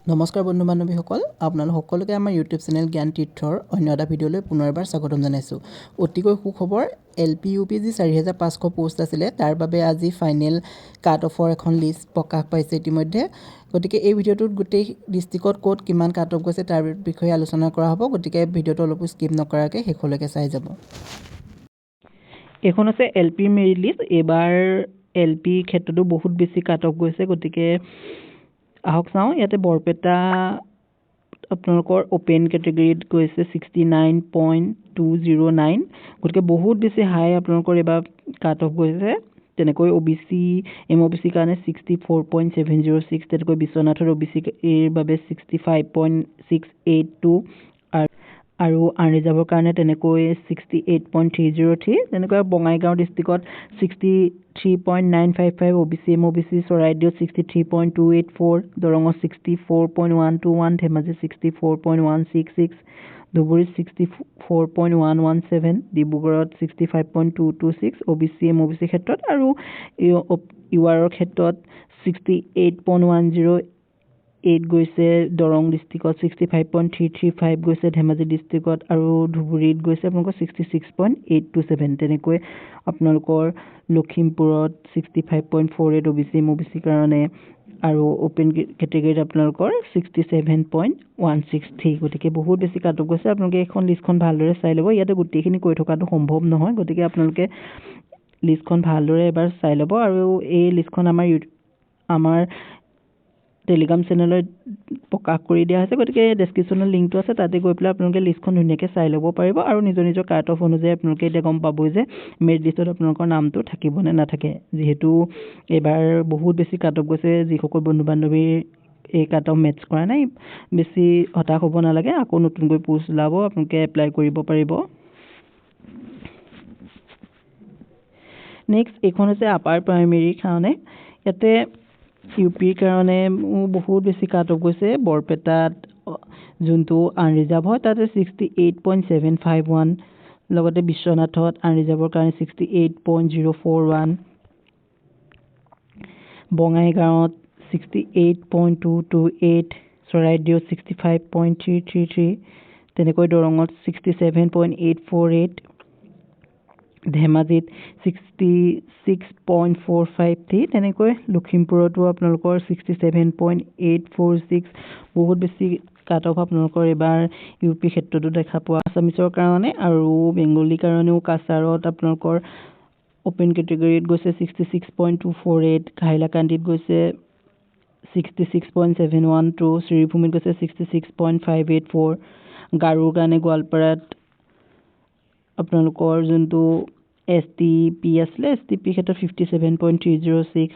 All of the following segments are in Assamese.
নমস্কাৰ বন্ধু বান্ধৱীসকল, আপোনালোক সকলোকে আমাৰ ইউটিউব চেনেল জ্ঞান তীৰ্থৰ অন্য এটা ভিডিঅ'লৈ পুনৰ এবাৰ স্বাগতম জনাইছোঁ। অতিকৈ সুখবৰ, LP/UP যি 4500 পোষ্ট আছিলে তাৰ বাবে আজি ফাইনেল কাট অফৰ এখন লিষ্ট প্ৰকাশ পাইছে ইতিমধ্যে। গতিকে এই ভিডিঅ'টোত গোটেই ডিষ্ট্ৰিক্টত ক'ত কিমান কাট অফ গৈছে তাৰ বিষয়ে আলোচনা কৰা হ'ব। গতিকে ভিডিঅ'টো অলপো স্কিপ নকৰাকৈ শেষলৈকে চাই যাব। এইখন আছে LP মেৰিট লিষ্ট। এইবাৰ LP ক্ষেত্ৰতো বহুত বেছি কাট অফ গৈছে। গতিকে আহক চাওঁ। ইয়াতে বৰপেটা আপোনালোকৰ অপেন কেটেগৰীত গৈছে 69.209। গতিকে বহুত বেছি হাই আপোনালোকৰ এইবাৰ কাট অফ গৈছে। তেনেকৈ OBC MOBC কাৰণে 64.706, তেনেকৈ বিশ্বনাথৰ OBC এৰ বাবে 65.682 আৰু আনৰিজাৰ্ভৰ কাৰণে তেনেকৈ 68.303, তেনেকৈ বঙাইগাঁও ডিষ্ট্ৰিক্টত 63.955, OBC MOBC চৰাইদেউত 63.284, দৰঙত 64.121, ধেমাজি 64.166, ধুবুৰীত 64.117, ডিব্ৰুগড়ত 65.226 OBC MOBC ক্ষেত্ৰত, আৰু URৰ ক্ষেত্ৰত 68.108 গৈছে, দৰং ডিষ্ট্ৰিক্টত 65.335 গৈছে, ধেমাজি ডিষ্ট্ৰিক্টত আৰু ধুবুৰীত গৈছে আপোনালোকৰ 66.827, তেনেকৈ আপোনালোকৰ লখিমপুৰত 65.48 OBC MOBC কাৰণে, আৰু অপেন কেটেগৰীত আপোনালোকৰ 67.163। গতিকে বহুত বেছি কাট অফ গৈছে। আপোনালোকে এইখন লিষ্টখন ভালদৰে চাই ল'ব। ইয়াতে গোটেইখিনি কৈ থকাটো সম্ভৱ নহয়, গতিকে আপোনালোকে লিষ্টখন ভালদৰে এবাৰ চাই ল'ব। আৰু এই লিষ্টখন আমাৰ টেলিগ্ৰাম চেনেলত প্ৰকাশ কৰি দিয়া হৈছে। গতিকে ডেছক্ৰিপশ্যনত লিংকটো আছে, তাতে গৈ পেলাই আপোনালোকে লিষ্টখন ধুনীয়াকৈ চাই ল'ব পাৰিব। আৰু নিজৰ নিজৰ কাট অফ অনুযায়ী আপোনালোকে এতিয়া গম পাব যে মেৰিট লিষ্টত আপোনালোকৰ নামটো থাকিব নে নাথাকে। যিহেতু এইবাৰ বহুত বেছি কাট অফ গৈছে, যিসকল বন্ধু বান্ধৱীৰ এই কাট অফ মেটচ কৰা নাই, বেছি হতাশ হ'ব নালাগে। আকৌ নতুনকৈ পোষ্ট ওলাব, আপোনালোকে এপ্লাই কৰিব পাৰিব। নেক্সট এইখন হৈছে আপাৰ প্ৰাইমেৰীৰ কাৰণে। ইয়াতে UPৰ কাৰণে বহুত বেছি কাট অফ গৈছে। বৰপেটাত যোনটো আনৰিজাৰ্ভ হয় তাতে 68.751, লগতে বিশ্বনাথত আনৰিজাৰ্ভৰ কাৰণে 68.041, বঙাইগাঁৱত 68.228, চৰাইদেউত 65.333, তেনেকৈ দৰঙত 67.848, ধেমাজিত 66.453, তেনেকৈ লখিমপুৰতো আপোনালোকৰ 67.846। বহুত বেছি কাট অফ আপোনালোকৰ এইবাৰ UP ক্ষেত্ৰতো দেখা পোৱা। আছামিছৰ কাৰণে আৰু বেংগলীৰ কাৰণেও কাছাৰত আপোনালোকৰ অপেন কেটেগৰীত গৈছে 66.248, হাইলাকান্দিত গৈছে 66.712, শ্ৰীভূমিত গৈছে 66.584, গাৰোৰ কাৰণে গোৱালপাৰাত আপোনালোকৰ যোনটো STP আছিলে, STP ক্ষেত্ৰত 57.306,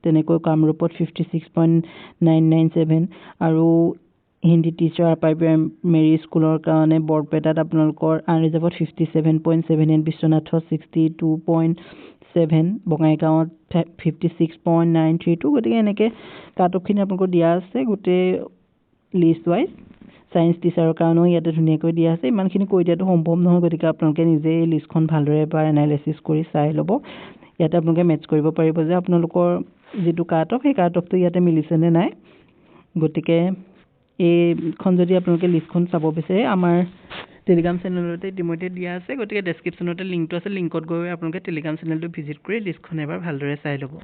তেনেকৈ কামৰূপত 56.997, আৰু হিন্দী টিচাৰ আপাৰ প্ৰাইমেৰী স্কুলৰ কাৰণে বৰপেটাত আপোনালোকৰ আনৰিজাৰ্ভত 57.78, বিশ্বনাথত 62.7, বঙাইগাঁৱত 56.932। গতিকে এনেকৈ কাট অফখিনি আপোনালোকৰ দিয়া আছে গোটেই লিষ্ট ৱাইজ। ছায়েন্স টিচাৰৰ কাৰণেও ইয়াতে ধুনীয়াকৈ দিয়া আছে। ইমানখিনি কৈ দিয়াটো সম্ভৱ নহয়, গতিকে আপোনালোকে নিজেই লিষ্টখন ভালদৰে এবাৰ এনালাইচিছ কৰি চাই ল'ব। ইয়াতে আপোনালোকে মেটচ কৰিব পাৰিব যে আপোনালোকৰ যিটো কাট অফ, সেই কাট অফটো ইয়াতে মিলিছে নে নাই। গতিকে এইখন যদি আপোনালোকে লিষ্টখন চাব বিচাৰে, আমাৰ টেলিগ্ৰাম চেনেলতে ইতিমধ্যে দিয়া আছে। গতিকে ডেছক্ৰিপশ্যনতে লিংকটো আছে, লিংকত গৈ আপোনালোকে টেলিগ্ৰাম চেনেলটো ভিজিট কৰি লিষ্টখন এবাৰ ভালদৰে চাই ল'ব।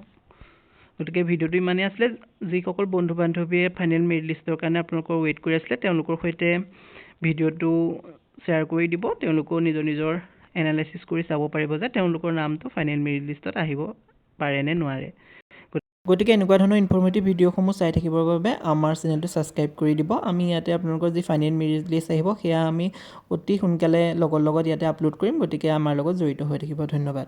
গতিকে ভিডিঅ'টো ইমানেই আছিলে। যিসকল বন্ধু বান্ধৱীয়ে ফাইনেল মেৰিট লিষ্টৰ কাৰণে আপোনালোকৰ ৱেইট কৰি আছিলে, তেওঁলোকৰ সৈতে ভিডিঅ'টো শ্বেয়াৰ কৰি দিব। তেওঁলোকেও নিজৰ নিজৰ এনালাইচিছ কৰি চাব পাৰিব যে তেওঁলোকৰ নামটো ফাইনেল মেৰিট লিষ্টত আহিব পাৰে নে নোৱাৰে। গতিকে এনেকুৱা ধৰণৰ ইনফৰ্মেটিভ ভিডিঅ'সমূহ চাই থাকিবৰ বাবে আমাৰ চেনেলটো ছাবস্ক্ৰাইব কৰি দিব। আমি ইয়াতে আপোনালোকৰ যি ফাইনেল মেৰিট লিষ্ট আহিব, সেয়া আমি অতি সোনকালে লগত ইয়াতে আপলোড কৰিম। গতিকে আমাৰ লগত জড়িত হৈ থাকিব। ধন্যবাদ।